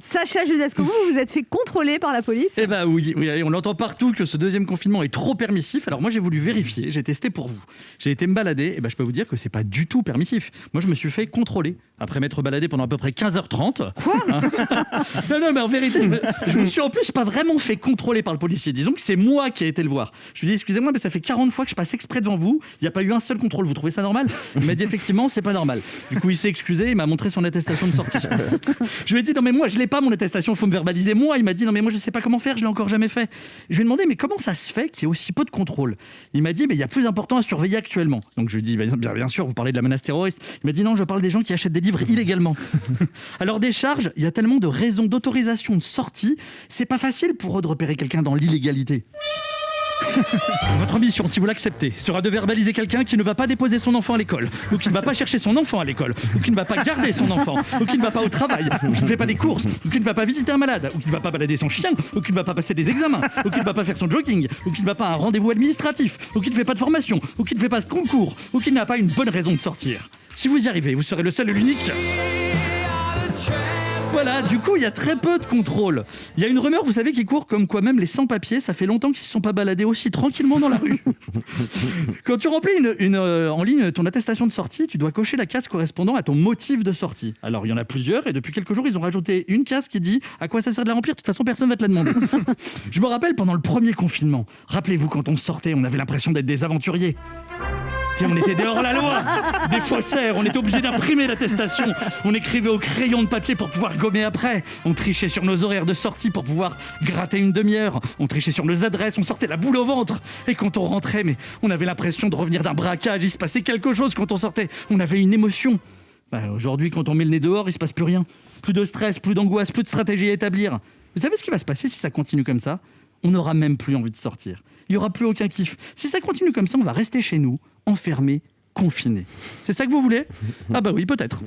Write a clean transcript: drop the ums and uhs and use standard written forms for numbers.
Sacha Judasco, vous vous êtes fait contrôler par la police? Eh ben oui, on entend partout que ce deuxième confinement est trop permissif. Alors moi j'ai voulu vérifier, j'ai testé pour vous. J'ai été me balader, et ben je peux vous dire que c'est pas du tout permissif. Moi je me suis fait contrôler après m'être baladé pendant à peu près 15h30. Quoi? Non, mais en vérité, je me suis en plus pas vraiment fait contrôler par le policier. Disons que c'est moi qui ai été le voir. Je lui ai dit, excusez-moi, mais ça fait 40 fois que je passe exprès devant vous. Il n'y a pas eu un seul contrôle. Vous trouvez ça normal? Il m'a dit, effectivement, c'est pas normal. Du coup, il s'est excusé, il m'a montré son attestation de sortie. Je lui ai dit, non, mais moi, je l'ai pas, mon attestation, il faut me verbaliser. Moi, il m'a dit, non, mais moi, je sais pas comment faire, je l'ai encore jamais fait. Je lui ai demandé, mais comment ça se fait qu'il y ait aussi peu de contrôle? Il m'a dit, mais il y a plus important à surveiller actuellement. Donc, je lui ai dit, bien sûr, vous parlez de la menace terroriste. Il m'a dit, non, je parle des gens qui achètent des livres illégalement. Alors des charges, il y a tellement de raisons d'autorisation de sortie, c'est pas facile pour eux de repérer quelqu'un dans l'illégalité. Votre mission, si vous l'acceptez, sera de verbaliser quelqu'un qui ne va pas déposer son enfant à l'école, ou qui ne va pas chercher son enfant à l'école, ou qui ne va pas garder son enfant, ou qui ne va pas au travail, ou qui ne fait pas des courses, ou qui ne va pas visiter un malade, ou qui ne va pas balader son chien, ou qui ne va pas passer des examens, ou qui ne va pas faire son jogging, ou qui ne va pas à un rendez-vous administratif, ou qui ne fait pas de formation, ou qui ne fait pas de concours, ou qui n'a pas une bonne raison de sortir. Si vous y arrivez, vous serez le seul et l'unique. Voilà, du coup, il y a très peu de contrôle. Il y a une rumeur, vous savez, qui court comme quoi même les sans-papiers, ça fait longtemps qu'ils ne se sont pas baladés aussi tranquillement dans la rue. Quand tu remplis en ligne ton attestation de sortie, tu dois cocher la case correspondant à ton motif de sortie. Alors, il y en a plusieurs, et depuis quelques jours, ils ont rajouté une case qui dit à quoi ça sert de la remplir. De toute façon, personne ne va te la demander. Je me rappelle, pendant le premier confinement, rappelez-vous, quand on sortait, on avait l'impression d'être des aventuriers. On était des hors-la-loi, des faussaires, on était obligés d'imprimer l'attestation. On écrivait au crayon de papier pour pouvoir gommer après. On trichait sur nos horaires de sortie pour pouvoir gratter une demi-heure. On trichait sur nos adresses, on sortait la boule au ventre. Et quand on rentrait, mais on avait l'impression de revenir d'un braquage. Il se passait quelque chose quand on sortait. On avait une émotion. Aujourd'hui, quand on met le nez dehors, il se passe plus rien. Plus de stress, plus d'angoisse, plus de stratégie à établir. Vous savez ce qui va se passer si ça continue comme ça? On n'aura même plus envie de sortir. Il n'y aura plus aucun kiff. Si ça continue comme ça, on va rester chez nous, enfermés, confinés. C'est ça que vous voulez? Ah bah oui, peut-être.